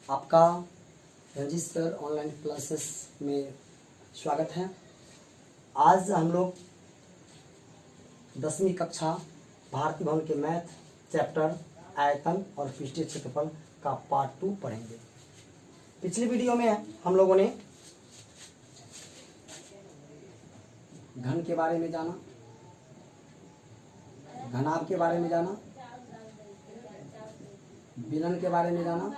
आपका Ranjit sir online classes में स्वागत है। आज हम लोग 10वीं कक्षा भारतीय भवन के मैथ चैप्टर आयतन और पृष्ठीय क्षेत्रफल का पार्ट 2 पढ़ेंगे। पिछले वीडियो में हम लोगों ने घन के बारे में जाना, घनाभ के बारे में जाना, विलन के बारे में जाना,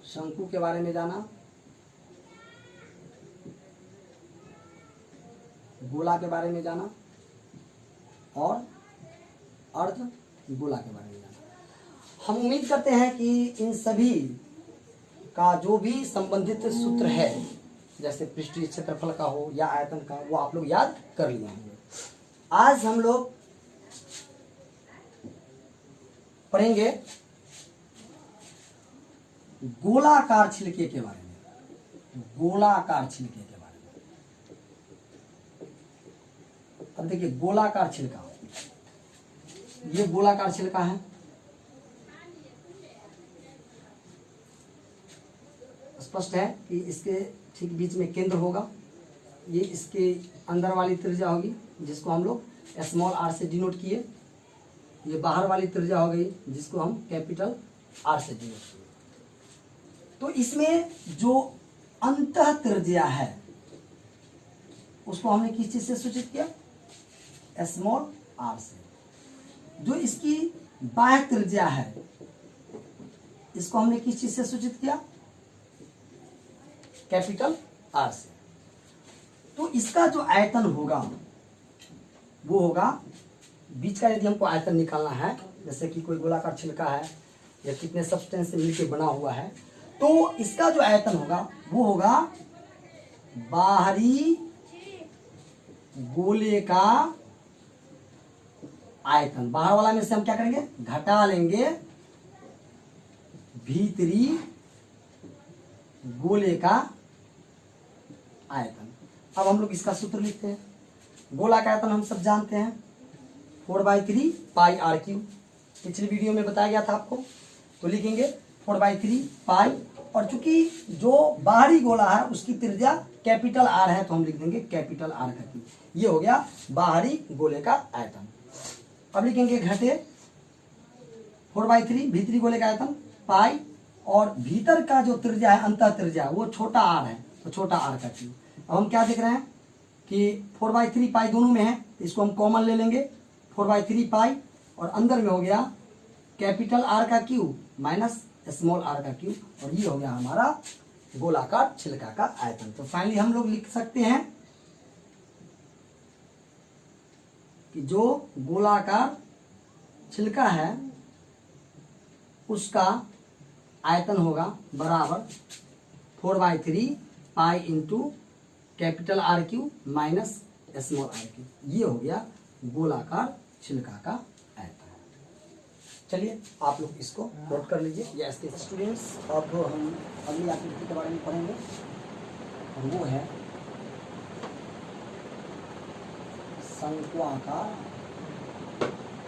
शंकु के बारे में जाना, गोला के बारे में जाना और अर्ध गोला के बारे में जाना। हम उम्मीद करते हैं कि इन सभी का जो भी संबंधित सूत्र है, जैसे पृष्ठीय क्षेत्रफल का हो या आयतन का, वो आप लोग याद कर लिए होंगे। आज हम लोग पढ़ेंगे गोलाकार छिलके के बारे में। गोलाकार छिलके के बारे में अब देखिए, गोलाकार छिलका, ये गोलाकार छिलका है। स्पष्ट है कि इसके ठीक बीच में केंद्र होगा। ये इसके अंदर वाली त्रिज्या होगी जिसको हम लोग स्मॉल आर से डिनोट किए। ये बाहर वाली त्रिज्या हो गई जिसको हम कैपिटल आर से डिनोट किए। तो इसमें जो अंतः त्रिज्या है उसको हमने किस चीज से सूचित किया? स्मॉल आर से। जो इसकी बाह्य त्रिज्या है इसको हमने किस चीज से सूचित किया? कैपिटल आर से। तो इसका जो आयतन होगा वो होगा, बीच का यदि हमको आयतन निकालना है, जैसे कि कोई गोलाकार छिलका है या कितने सब्सटेंस से मिलकर बना हुआ है, तो इसका जो आयतन होगा वो होगा बाहरी गोले का आयतन। बाहर वाला में से हम क्या करेंगे? घटा लेंगे भीतरी गोले का आयतन। अब हम लोग इसका सूत्र लिखते हैं। गोला का आयतन हम सब जानते हैं, 4/3 पाई आर क्यूब। पिछली वीडियो में बताया गया था आपको। तो लिखेंगे 4/3 पाई, और चूंकि जो बाहरी गोला है उसकी त्रिज्या कैपिटल आर है तो हम लिख देंगे कैपिटल आर का क्यूब। ये हो गया बाहरी गोले का आयतन। अब लिखेंगे घटे 4/3 भीतरी गोले का आयतन पाई, और भीतर का जो त्रिज्या है अंतः त्रिज्या वो छोटा आर है तो छोटा आर का क्यूब। अब हम क्या देख रहे हैं कि 4/3 पाई दोनों में है, तो इसको हम कॉमन ले लेंगे। 4/3 पाई और अंदर में हो गया कैपिटल आर का क्यूब माइनस स्मॉल आर का क्यूब, और ये हो गया हमारा गोलाकार छिलका का आयतन। तो फाइनली हम लोग लिख सकते हैं कि जो गोलाकार छिलका है उसका आयतन होगा बराबर 4/3 pi into capital R cube minus small R cube. ये हो गया गोलाकार छिलका का आयतन। चलिए आप लोग इसको नोट कर लीजिए। या इसके स्टूडेंट्स, अब हम अगली आकृति के बारे में पढ़ेंगे, और वो है शंक्वाकार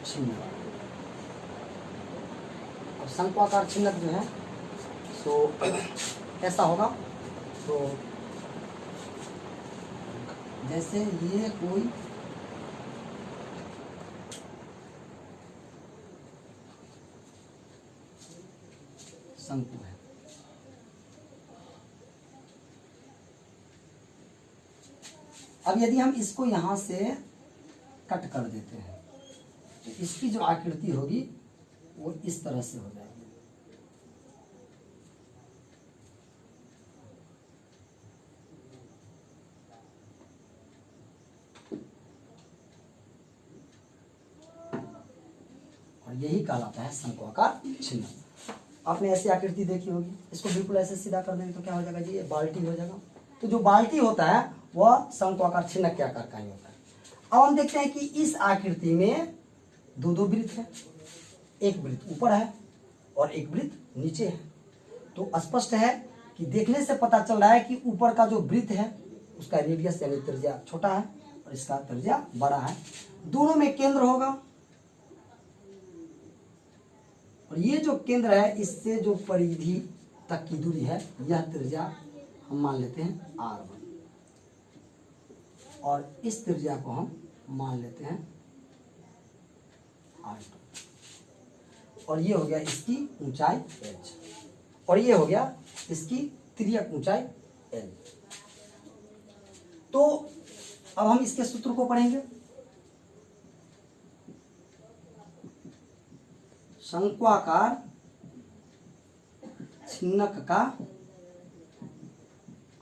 छिन्नक। अब शंक्वाकार छिन्नक जो है सो ऐसा होगा। तो जैसे ये कोई शंकु है, अब यदि हम इसको यहां से कट कर देते हैं तो इसकी जो आकृति होगी वो इस तरह से हो जाएगी। और यही कहलाता है शंक्वाकार छिन्नक। आपने ऐसी आकृति देखी होगी, इसको बिल्कुल ऐसे सीधा कर देंगे तो क्या हो जाएगा जी? ये बाल्टी हो जाएगा। तो जो बाल्टी होता है वह शंक्वाकार छिन्नक के आकार का ही होता है। अब हम देखते हैं कि इस आकृति में दो वृत्त है, एक वृत्त ऊपर है और एक वृत्त नीचे है। तो स्पष्ट है कि देखने से पता चल रहा है कि ऊपर का जो वृत्त है उसका रेडियस यानी त्रिज्या छोटा है और इसका त्रिज्या बड़ा है। दोनों में केंद्र होगा और ये जो केंद्र है इससे जो परिधि तक की दूरी है यह त्रिज्या हम मान लेते हैं R1 और इस त्रिज्या को हम मान लेते हैं R2 और ये हो गया इसकी ऊंचाई h और ये हो गया इसकी तिर्यक ऊंचाई l। तो अब हम इसके सूत्र को पढ़ेंगे। शंक्वाकार छिन्नक का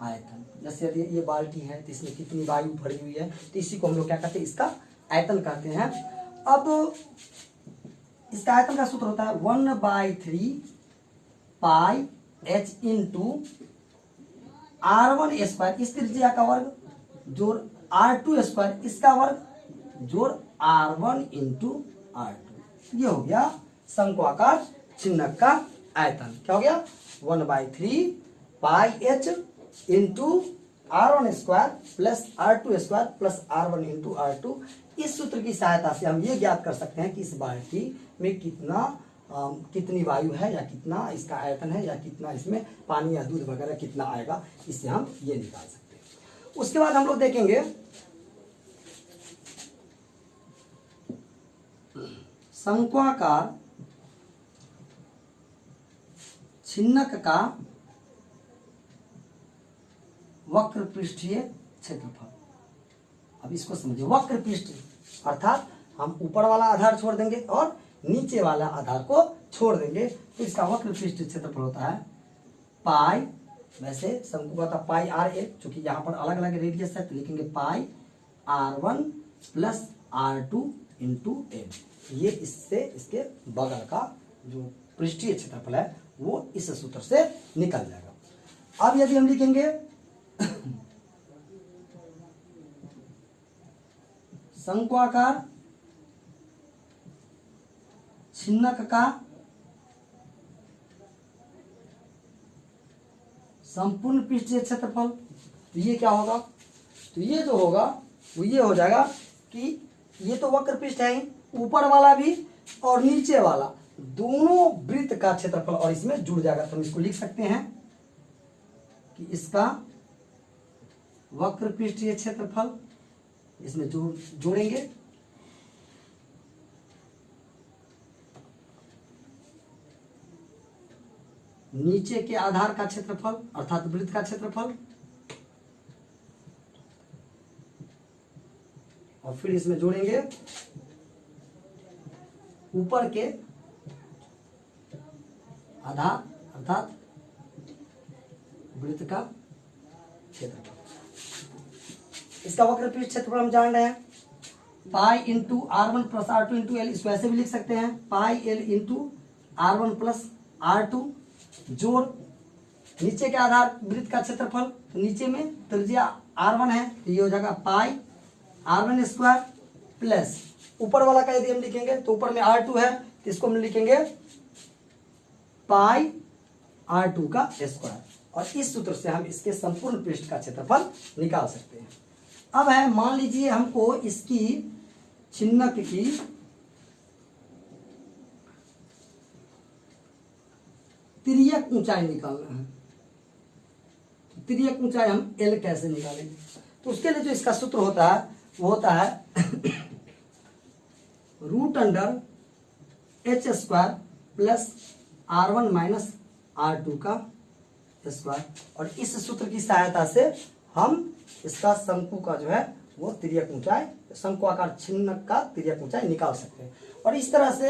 आयतन, जैसे यदि ये बाल्टी है तो इसमें कितनी वायु भरी हुई है, तो इसी को हम लोग क्या कहते हैं, इसका आयतन कहते हैं। अब इसका आयतन का सूत्र होता है 1/3 पाई h इंटू R1 स्क्वायर इस त्रिज्या का वर्ग जोड़ R2 स्क्वायर इसका वर्ग जोड़ R1 इंटू R2। ये हो गया शंक्वाकार छिन्नक का आयतन। क्या हो गया 1/3 पाई h into R1 square plus R2 square plus R1 into R2। इस सूत्र की सहायता से हम ये ज्ञात कर सकते हैं कि इस बाल्टी में कितनी वायु है या कितना इसका आयतन है या कितना इसमें पानी या दूध वगैरह कितना आएगा, इससे हम ये निकाल सकते हैं। उसके बाद हम लोग देखेंगे शंक्वाकार छिन्नक का वक्र पृष्ठीय क्षेत्रफल। अब इसको समझिए, वक्र पृष्ठ अर्थात हम ऊपर वाला आधार छोड़ देंगे और नीचे वाला आधार को छोड़ देंगे, तो इसका वक्र पृष्ठ क्षेत्रफल होता है पाई, वैसे शंकु का होता है पाई R1, चूंकि यहाँ पर अलग अलग रेडियस है तो लिखेंगे पाई R1 plus R2 into L. ये इससे इसके बगल का जो पृष्ठीय क्षेत्रफल है वो इस सूत्र से निकल जाएगा। अब यदि हम लिखेंगे शंक्वाकार छिन्नक का संपूर्ण पृष्ठीय क्षेत्रफल, तो ये क्या होगा, तो ये जो होगा वो ये हो जाएगा कि ये तो वक्र पृष्ठ है ही, ऊपर वाला भी और नीचे वाला दोनों वृत्त का क्षेत्रफल और इसमें जुड़ जाएगा। तो हम इसको लिख सकते हैं कि इसका वक्र पृष्ठीय क्षेत्रफल इसमें जोड़ेंगे नीचे के आधार का क्षेत्रफल अर्थात वृत्त का क्षेत्रफल और फिर इसमें जोड़ेंगे ऊपर के आधार अर्थात वृत्त का क्षेत्रफल। इसका वक्र पृष्ठ क्षेत्रफल हम जान रहे हैं pi into R1 plus R2 into L, इसको ऐसे भी लिख सकते हैं pi L into R1 plus R2 जोड़ नीचे के आधार वृत्त का क्षेत्रफल, तो नीचे में त्रिज्या R1 है तो ये हो जाएगा पाई R1 स्क्वायर प्लस ऊपर वाला का यदि हम लिखेंगे तो ऊपर में R2 है तो इसको हम लिखेंगे पाई R2 का स्क्वायर, और इस सूत्र से हम इसके संपूर्ण पृष्ठ का क्षेत्रफल निकाल सकते हैं। अब है मान लीजिए हमको इसकी छिन्नक की तिर्यक ऊंचाई निकालना है। तिर्यक ऊंचाई हम L कैसे निकालेंगे, तो उसके लिए जो इसका सूत्र होता है वो होता है root under h square plus R1 minus R2 का स्क्वायर, और इस सूत्र की सहायता से हम इसका शंकु का जो है वो तिर्यक ऊंचाई शंक्वाकार छिन्नक का तिर्यक ऊंचाई निकाल सकते हैं। और इस तरह से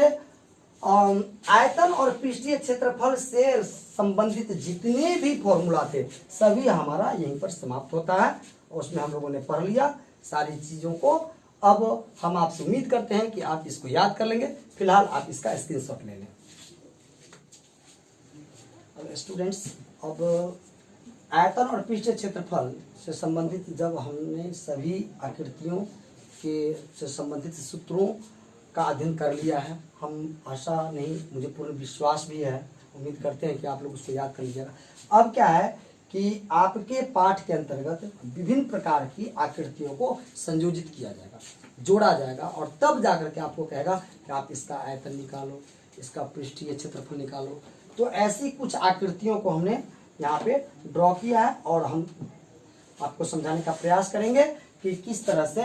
आयतन और पृष्ठीय क्षेत्रफल से संबंधित जितने भी फॉर्मूला थे सभी हमारा यहीं पर समाप्त होता है, और उसमें हम लोगों ने पढ़ लिया सारी चीज़ों को। अब हम आपसे उम्मीद करते हैं कि आप इसको याद कर लेंगे। फिलहाल आप इसका स्क्रीनशॉट ले लें। अब स्टूडेंट्स, अब आयतन और पृष्ठीय क्षेत्रफल से संबंधित जब हमने सभी आकृतियों के से संबंधित सूत्रों का अध्ययन कर लिया है, हम आशा नहीं मुझे पूर्ण विश्वास भी है, उम्मीद करते हैं कि आप लोग उसको याद कर लीजिएगा। अब क्या है कि आपके पाठ के अंतर्गत विभिन्न प्रकार की आकृतियों को संयोजित किया जाएगा, जोड़ा जाएगा, और तब जाकर के आपको कहेगा कि आप इसका आयतन निकालो, इसका पृष्ठीय क्षेत्रफल निकालो। तो ऐसी कुछ आकृतियों को हमने यहाँ पे ड्रॉ किया है और हम आपको समझाने का प्रयास करेंगे कि किस तरह से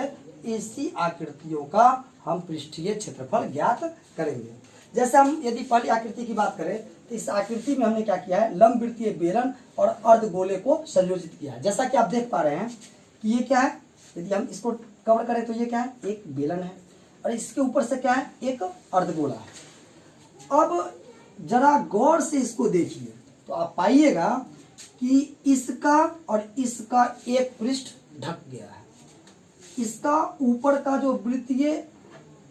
इसी आकृतियों का हम पृष्ठीय क्षेत्रफल ज्ञात करेंगे। जैसे हम यदि पहली आकृति की बात करें तो इस आकृति में हमने क्या किया है, लंबवृत्तीय बेलन और अर्धगोले को संयोजित किया है। जैसा कि आप देख पा रहे हैं कि ये क्या है, यदि हम इसको कवर करें तो ये क्या है, एक बेलन है और इसके ऊपर से क्या है, एक अर्धगोला है। अब जरा गौर से इसको देखिए तो आप पाइएगा कि इसका और इसका एक पृष्ठ ढक गया है। इसका ऊपर का जो वृत्तीय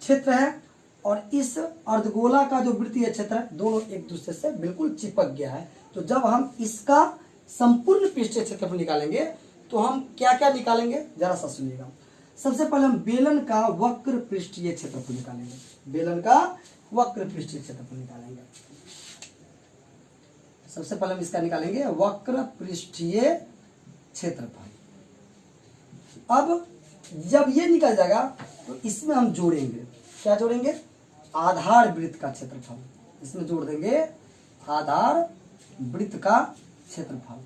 क्षेत्र है और इस अर्धगोला का जो वृत्तीय क्षेत्र है, दोनों एक दूसरे से बिल्कुल चिपक गया है। तो जब हम इसका संपूर्ण पृष्ठीय क्षेत्रफल निकालेंगे तो हम क्या क्या निकालेंगे, जरा सा सुनिएगा। सबसे पहले हम बेलन का वक्र पृष्ठीय क्षेत्रफल निकालेंगे। बेलन का वक्र पृष्ठीय क्षेत्रफल निकालेंगे। सबसे पहले हम इसका निकालेंगे वक्र पृष्ठीय क्षेत्रफल। अब जब ये निकल जाएगा तो इसमें हम जोड़ेंगे, क्या जोड़ेंगे, आधार वृत्त का क्षेत्रफल। इसमें जोड़ देंगे आधार वृत्त का क्षेत्रफल।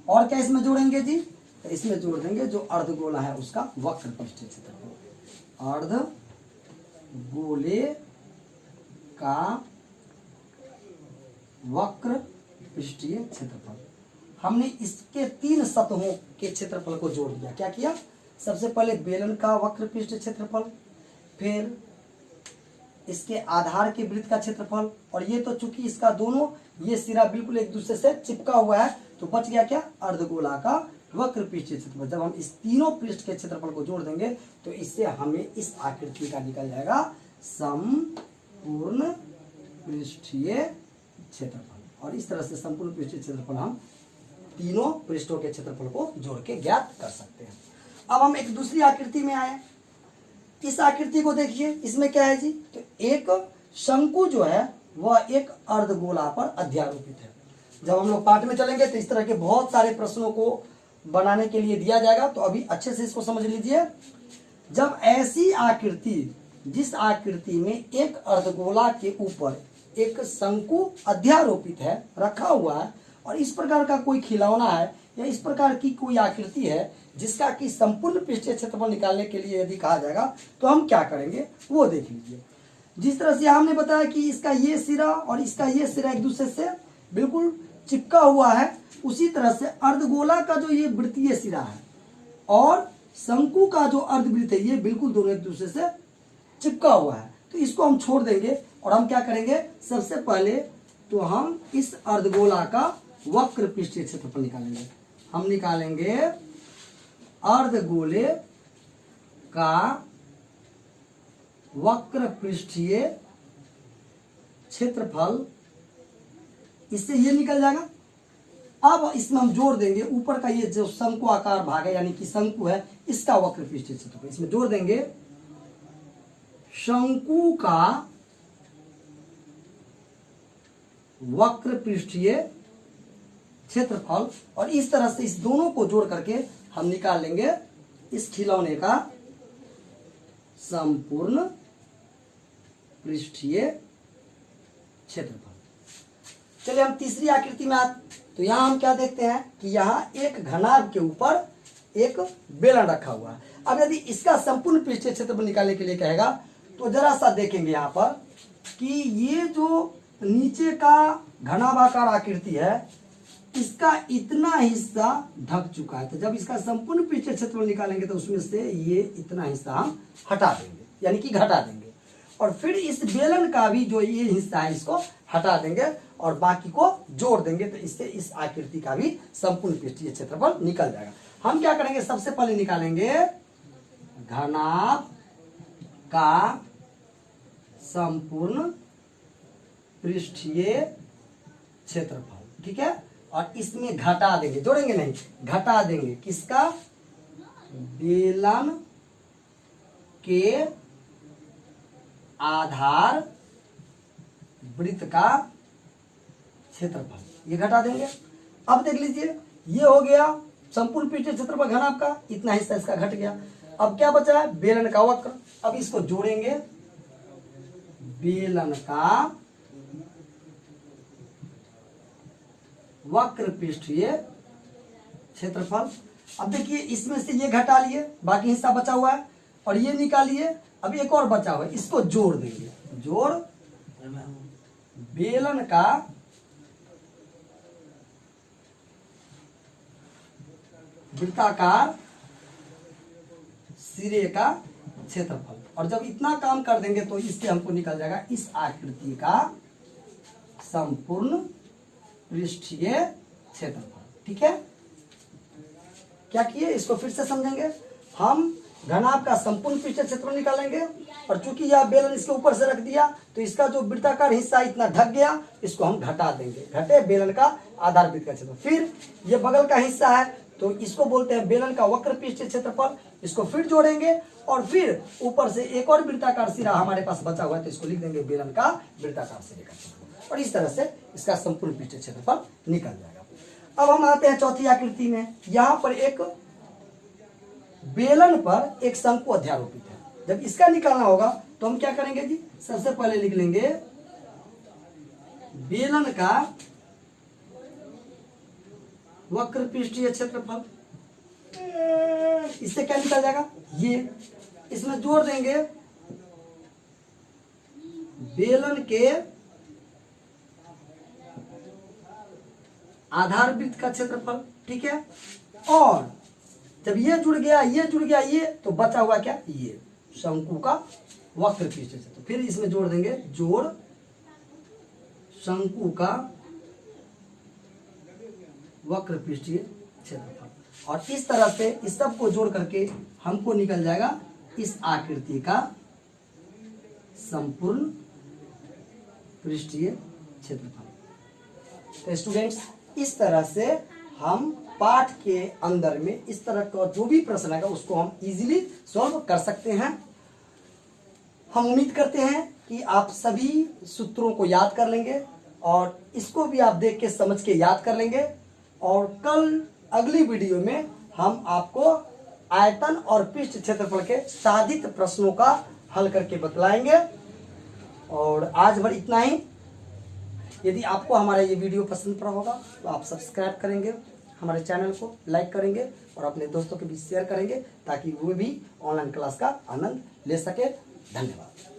और क्या इसमें जोड़ेंगे जी, तो इसमें जोड़ देंगे जो अर्धगोला है उसका वक्र पृष्ठीय क्षेत्रफल। अर्धगोले का वक्र पृष्ठीय क्षेत्रफल। हमने इसके 3 सतहों के क्षेत्रफल को जोड़ दिया। क्या किया, सबसे पहले बेलन का वक्र पृष्ठीय क्षेत्रफल, फिर इसके आधार के वृत्त का क्षेत्रफल, और ये तो चूंकि इसका दोनों ये सिरा बिल्कुल एक दूसरे से चिपका हुआ है तो बच गया क्या, अर्धगोला का वक्र पृष्ठीय क्षेत्रफल। जब हम इस तीनों पृष्ठ के क्षेत्रफल को जोड़ देंगे तो इससे हमें इस आकृति का निकल जाएगा संपूर्ण पृष्ठीय क्षेत्रफल। और इस तरह से संपूर्ण पृष्ठीय क्षेत्रफल हम तीनों पृष्ठों के क्षेत्रफल को जोड़ के ज्ञात कर सकते हैं। अब हम एक दूसरी आकृति में आए। इस आकृति को देखिए, इसमें क्या है जी, तो एक शंकु जो है वह एक अर्धगोला पर अध्यारोपित है। जब हम लोग पाठ में चलेंगे तो इस तरह के बहुत सारे प्रश्नों को बनाने के लिए दिया जाएगा, तो अभी अच्छे से इसको समझ लीजिए। जब ऐसी आकृति, जिस आकृति में एक अर्धगोला के ऊपर एक शंकु अध्यारोपित है, रखा हुआ है, और इस प्रकार का कोई खिलौना है या इस प्रकार की कोई आकृति है जिसका कि संपूर्ण पृष्ठीय क्षेत्रफल निकालने के लिए यदि कहा जाएगा तो हम क्या करेंगे वो देख लीजिए। जिस तरह से हमने बताया कि इसका ये सिरा और इसका ये सिरा एक दूसरे से बिल्कुल चिपका हुआ है, उसी तरह से अर्धगोला का जो ये वृत्तीय सिरा है और शंकु का जो अर्धवृत्त है, ये बिल्कुल दोनों एक दूसरे से चिपका हुआ है। तो इसको हम छोड़ देंगे और हम क्या करेंगे, सबसे पहले तो हम इस अर्धगोला का वक्र पृष्ठीय क्षेत्रफल निकालेंगे। हम निकालेंगे अर्धगोले का वक्र पृष्ठीय क्षेत्रफल, इससे ये निकल जाएगा। अब इसमें हम जोड़ देंगे ऊपर का ये जो शंकु आकार भाग है, यानी कि शंकु है, इसका वक्र पृष्ठीय क्षेत्रफल। इसमें जोड़ देंगे शंकु का वक्र पृष्ठीय क्षेत्रफल, और इस तरह से इस दोनों को जोड़ करके हम निकाल लेंगे इस खिलौने का संपूर्ण पृष्ठीय क्षेत्रफल। चलिए हम तीसरी आकृति में आते। तो यहां हम क्या देखते हैं कि यहां एक घनाभ के ऊपर एक बेलन रखा हुआ है। अब यदि इसका संपूर्ण पृष्ठीय क्षेत्रफल निकालने के लिए कहेगा तो जरा सा देखेंगे यहां पर कि ये जो नीचे का घनाभाकार आकृति है, इसका इतना हिस्सा ढक चुका है। तो जब इसका संपूर्ण पृष्ठीय क्षेत्रफल निकालेंगे तो उसमें से ये इतना हिस्सा हम हटा देंगे, यानी कि घटा देंगे, और फिर इस बेलन का भी जो ये हिस्सा है इसको हटा देंगे और बाकी को जोड़ देंगे। तो इससे इस आकृति का भी संपूर्ण पृष्ठीय क्षेत्रफल निकल जाएगा। हम क्या करेंगे, सबसे पहले निकालेंगे घनाभ का संपूर्ण पृष्ठीय क्षेत्रफल, ठीक है, और इसमें घटा देंगे, जोड़ेंगे नहीं, घटा देंगे किसका, बेलन के आधार वृत्त का क्षेत्रफल, ये घटा देंगे। अब देख लीजिए, ये हो गया संपूर्ण पृष्ठीय क्षेत्रफल घनाभ का, इतना हिस्सा इसका घट गया। अब क्या बचा है, बेलन का वक्र। अब इसको जोड़ेंगे, बेलन का वक्र पृष्ठीय क्षेत्रफल। अब देखिए इसमें से ये घटा लिए, बाकी हिस्सा बचा हुआ है, और ये निकालिए, अब एक और बचा हुआ है, इसको जोड़ देंगे। जोड़ बेलन का वृत्ताकार सिरे का क्षेत्रफल। और जब इतना काम कर देंगे तो इससे हमको निकल जाएगा इस आकृति का संपूर्ण पृष्ठीय क्षेत्रफल। ठीक है, क्या किए इसको फिर से समझेंगे। हम घनाभ का संपूर्ण पृष्ठीय क्षेत्रफल निकालेंगे, और चूंकि यह बेलन इसके ऊपर से रख दिया तो इसका जो वृत्ताकार हिस्सा इतना ढक गया, इसको हम घटा देंगे। घटे बेलन का आधार वृत्त का क्षेत्रफल। फिर ये बगल का हिस्सा है तो इसको बोलते हैं बेलन का वक्र पृष्ठीय क्षेत्रफल। इसको फिर जोड़ेंगे, और फिर ऊपर से एक और वृत्ताकार सिरा हमारे पास बचा हुआ है तो इसको लिख देंगे बेलन का वृत्ताकार सिरे का क्षेत्रफल। और इस तरह से इसका संपूर्ण पृष्ठीय क्षेत्रफल निकल जाएगा। अब हम आते हैं चौथी आकृति में। यहाँ पर एक बेलन पर एक शंकु अध्यारोपित है। जब इसका निकालना होगा तो हम क्या करेंगे जी, सबसे पहले लिख लेंगे बेलन का वक्र पृष्ठीय क्षेत्रफल। इससे क्या निकल जाएगा, ये इसमें जोड़ देंगे बेलन के आधार वृत्त का क्षेत्रफल। ठीक है, और जब ये जुड़ गया ये तो बचा हुआ क्या, ये शंकु का वक्र पृष्ठीय क्षेत्रफल। फिर इसमें जोड़ देंगे जोड़ शंकु का वक्र पृष्ठीय क्षेत्रफल। और इस तरह से इस सब को जोड़ करके हमको निकल जाएगा इस आकृति का संपूर्ण पृष्ठीय क्षेत्रफल। तो स्टूडेंट्स, इस तरह से हम पाठ के अंदर में इस तरह का जो भी प्रश्न आएगा उसको हम इजीली सॉल्व कर सकते हैं। हम उम्मीद करते हैं कि आप सभी सूत्रों को याद कर लेंगे, और इसको भी आप देख के समझ के याद कर लेंगे। और कल अगली वीडियो में हम आपको आयतन और पृष्ठ क्षेत्रफल के साधित प्रश्नों का हल करके बतलाएंगे। और आज भर इतना ही। यदि आपको हमारा ये वीडियो पसंद पड़ा होगा तो आप सब्सक्राइब करेंगे, हमारे चैनल को लाइक करेंगे, और अपने दोस्तों के बीच शेयर करेंगे, ताकि वो भी ऑनलाइन क्लास का आनंद ले सके। धन्यवाद।